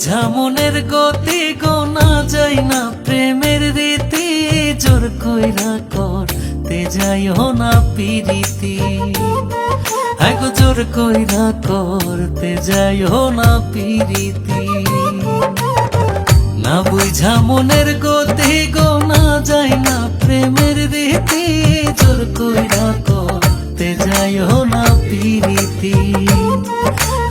বুঝা মনের গতি গোনা যায় না, প্রেমের রীতি জোর কইরা করতে যাইও না পিরিতি। আগো জোর কইরা করতে যাইও না পিরিতি। না বুঝা মনের গতি গোনা যায় না, প্রেমের রীতি জোর কইরা করতে যাইও না পিরিতি।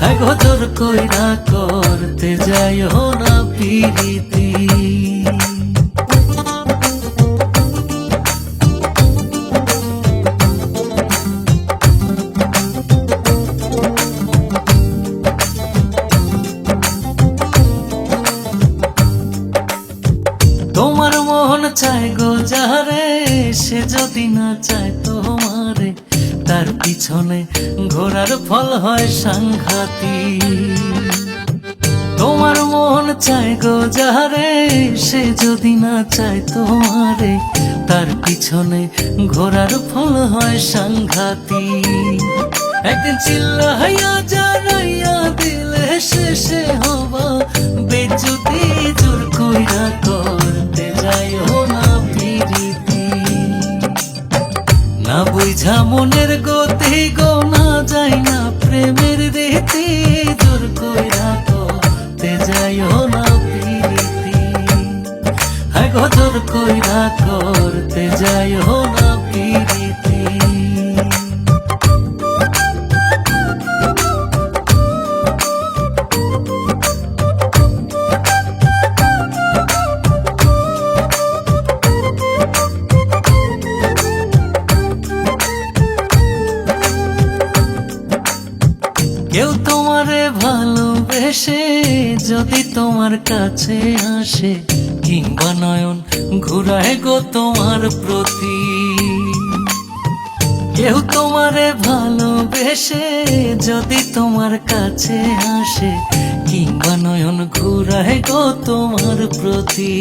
আগো জোর কইরা করতে যাইও না পিরিতি। তোমার মন চায় গো যারে, সে যদি না চায় তোমারে, তার পিছনে ঘোরার ফল হয় সাংঘাতিক। তোমার মন চায় গো যারে, সে যদি না চায় তোমারে, তার পিছনে ঘোরার ফল হয় সাংঘাতিক। একদিন চিল্লাইয়া জানাইয়া দিলে শেষে হবা বেজ্জতি। জোর কইরা করতে যাইও না পিরিতি। না বুঝা মনের গতি গোনা যায় না, প্রেমের রীতি জোর কইরা করতে যাইও না পিরিতি। আগো জোর কইরা করতে যাইও না পিরিতি। কেউ তোমারে ভালোবেসে যদি তোমার কাছে আসে, কিংবা নয়ন ঘুরায় গো তোমার প্রতি। কেউ তোমারে ভালোবেসে যদি তোমার কাছে আসে, কিংবা নয়ন ঘুরায় গো তোমার প্রতি।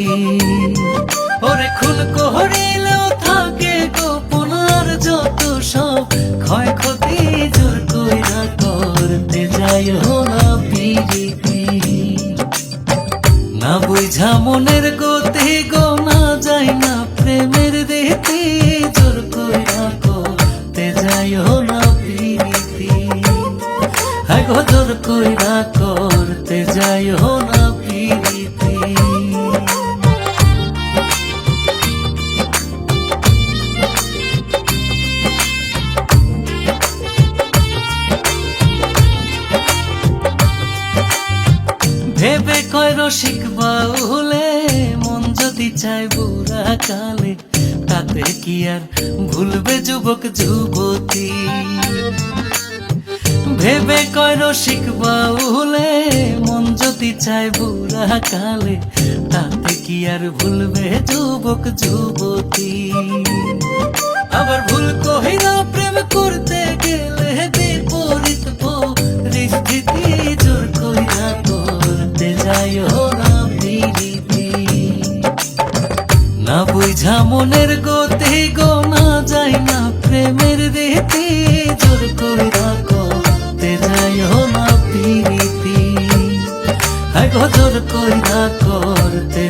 ওরে খুন করিলেও থাকে গোপন আর যত সব ক্ষয়ক্ষতি। জোর কইরা করতে যাইও না পিরিতি। না বুঝা মনের গতি গোনা যায় না, প্রেমের রীতি জোর কইরা করতে যাইও না পিরিতি। আগো জোর কইরা করতে যাইও না পিরিতি। ভেবে কয় রসিক বাউলে, মন যদি চায় বুড়া কালে, তাতে কি আর ভুলবে যুবক যুবতী। ভেবে কয় রসিক বাউলে, মন যদি চায় বুড়া কালে, তাতে কি আর ভুলবে যুবক যুবতী। আবার ভুল কহিরা প্রেম করতে গেলে বিপরীত পরিস্থিতি। জোর কইরা করতে যাইও না পিরিতি। না বুঝা মনের গতি গোনা যায় না, প্রেমের রীতি জোর কইরা করতে যাইও না পিরিতি। আগো জোর কইরা করতে